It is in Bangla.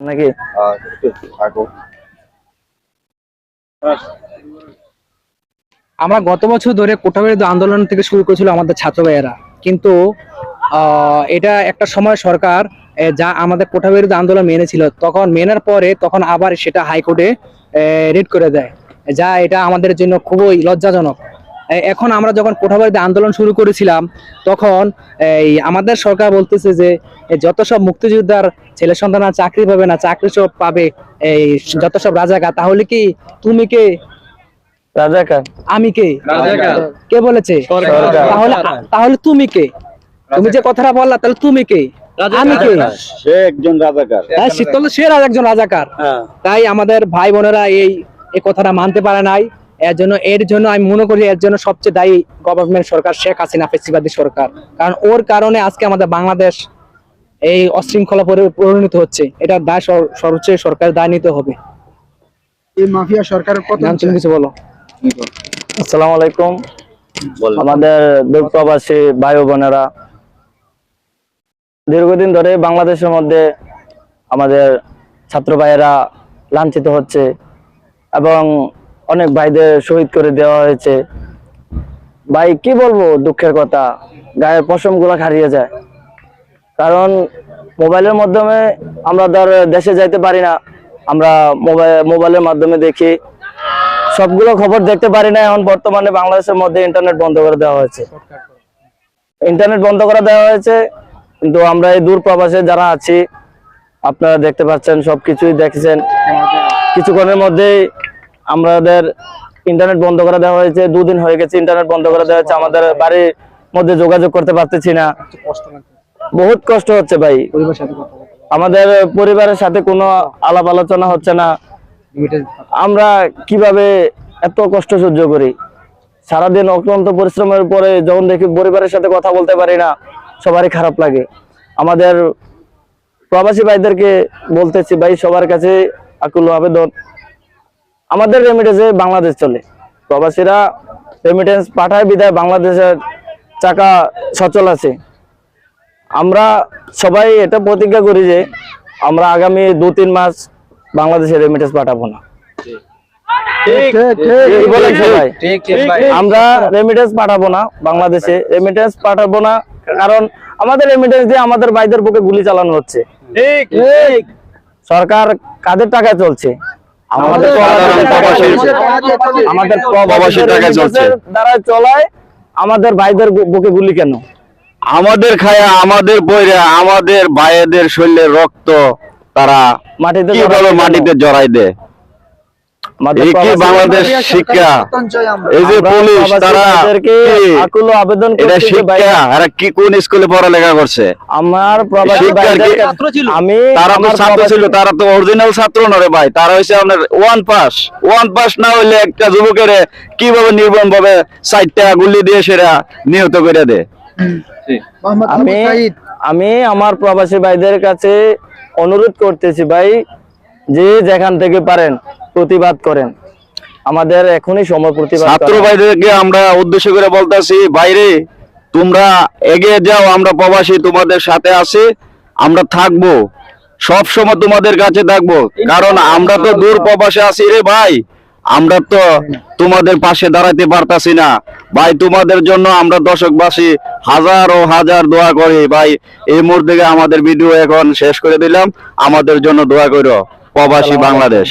নাকি আমরা গত বছর ধরে কোটা বিরোধী আন্দোলন থেকে শুরু করেছিল আমাদের ছাত্র ভাইয়েরা, কিন্তু এটা একটা সময় সরকার যা আমাদের কোটা বিরোধী আন্দোলন মেনেছিল, তখন মেনার পরে তখন আবার সেটা হাইকোর্টে রিট করে দেয়, যা এটা আমাদের জন্য খুবই লজ্জাজনক। এখন আমরা যখন কোটা বিরোধী আন্দোলন শুরু করেছিলাম, তখন এই আমাদের সরকার বলতেছে যে যত সব মুক্তিযোদ্ধার ছেলে সন্তানরা চাকরি পাবে না, চাকরি সব পাবে এই যত সব রাজাকার। তাহলে কি তুমি কে? রাজাকার। আমি কে? কে বলেছে? তাহলে তাহলে তুমি কে? তুমি যে কথাটা বললা, তাহলে তুমি কে? আমি কে? সে একজন রাজাকার। হ্যাঁ, সে একজন রাজাকার। তাই আমাদের ভাই বোনেরা এই কথাটা মানতে পারে নাই। এর জন্য আমি মনে করি এর জন্য সবচেয়ে দায়ী গভর্নমেন্ট সরকার, শেখ হাসিনা ফ্যাসিবাদী সরকার। কারণ ওর কারণে আজকে আমাদের বাংলাদেশ এই অশৃঙ্খলা পরিণত হচ্ছে। এটা দায় সর্বোচ্চ সরকার দায় নিতে হবে। এই মাফিয়া সরকারের কথা তুমি কিছু বলো। আসসালামু আলাইকুম। আমাদের দূরপ্রবাসী ভাই বোনেরা, দীর্ঘদিন ধরে বাংলাদেশের মধ্যে আমাদের ছাত্র ভাইয়েরা লাঞ্ছিত হচ্ছে এবং অনেক ভাইদের শহীদ করে দেওয়া হয়েছে। ভাই কি বলবো, দুঃখের কথা, গায়ের পশম গুলা হারিয়ে যায়। কারণ মোবাইলের মাধ্যমে আমরা ধর দেশে যাইতে পারি না, আমরা মোবাইলের মাধ্যমে দেখি, সবগুলো খবর দেখতে পারি না। এখন বর্তমানে বাংলাদেশের মধ্যে ইন্টারনেট বন্ধ করে দেওয়া হয়েছে, কিন্তু আমরা এই দূর প্রবাসে যারা আছি, আপনারা দেখতে পাচ্ছেন, সবকিছুই দেখছেন। কিছুক্ষণের মধ্যেই আমাদের ইন্টারনেট বন্ধ করে দেওয়া হয়েছে। 2 দিন হয়ে গেছে ইন্টারনেট বন্ধ করে দেওয়া হয়েছে। আমাদের বাড়ির মধ্যে যোগাযোগ করতে পারতেছি না, বহুত কষ্ট হচ্ছে ভাই। আমাদের পরিবারের সাথে কোনো আলাপ আলোচনা হচ্ছে না। আমরা কিভাবে এত কষ্ট সহ্য করি? সারাদিন অক্লান্ত পরিশ্রমের পরে যখন দেখি পরিবারের সাথে কথা বলতে পারি না, সবারই খারাপ লাগে। আমাদের প্রবাসী ভাইদেরকে বলতেছি, ভাই সবার কাছে আকুল আবেদন, আমাদের রেমিটেন্সে বাংলাদেশ চলে। প্রবাসীরা রেমিটেন্স পাঠায় বিদায় বাংলাদেশের চাকা সচল আছে। আমরা সবাই এটা প্রতিজ্ঞা করি যে আমরা আগামী 2-3 মাস বাংলাদেশে রেমিটেন্স পাঠাবো না। আমরা রেমিটেন্স পাঠাবো না, বাংলাদেশে রেমিটেন্স পাঠাবো না, কারণ আমাদের রেমিটেন্স দিয়ে আমাদের ভাইদের বুকে গুলি চালানো হচ্ছে। সরকার কাদের টাকায় চলছে? আমাদের দ্বারা চলায়। আমাদের ভাইদের বুকে গুলি কেন? আমাদের খায়া, আমাদের বইরা, আমাদের ভাইদের শরীরের রক্ত তারা মাটিতে জড়াই দেয়। বাংলাদেশ শিক্ষা, এই যে পুলিশ, তারা আকুল আবেদন কি কোন স্কুলে পড়ালেখা করছে? আমার প্রবাসী তারা তো ছাত্র ছিল, তারা তো অরিজিনাল ছাত্র নয় ভাই, তারা হচ্ছে আপনার ওয়ান পাস না হইলে একটা যুবকের কিভাবে নির্মম ভাবে 4 টাকা গুলি দিয়ে সেরা নিহত করে দেয়। আমি আমার প্রবাসী ভাইদের কাছে অনুরোধ করতেছি, ভাই যে যেখান থেকে পারেন প্রতিবাদ করেন। আমাদের এখনই সময় প্রতিবাদ। ছাত্র ভাইদেরকে আমরা উদ্দেশ্য করে বলতেছি, বাইরে তোমরা এগিয়ে যাও, আমরা প্রবাসী তোমাদের সাথে আছি, আমরা থাকবো, সব সময় তোমাদের কাছে থাকবো। কারণ আমরা তো দূর প্রবাসে আছি রে ভাই, আমরা তো তোমাদের পাশে দাঁড়াতে পারতাছি না ভাই। তোমাদের জন্য আমরা দর্শকবাসী হাজার ও হাজার দোয়া করি ভাই। এই মুহূর্তে আমাদের ভিডিও এখন শেষ করে দিলাম, আমাদের জন্য দোয়া করো প্রবাসী বাংলাদেশ।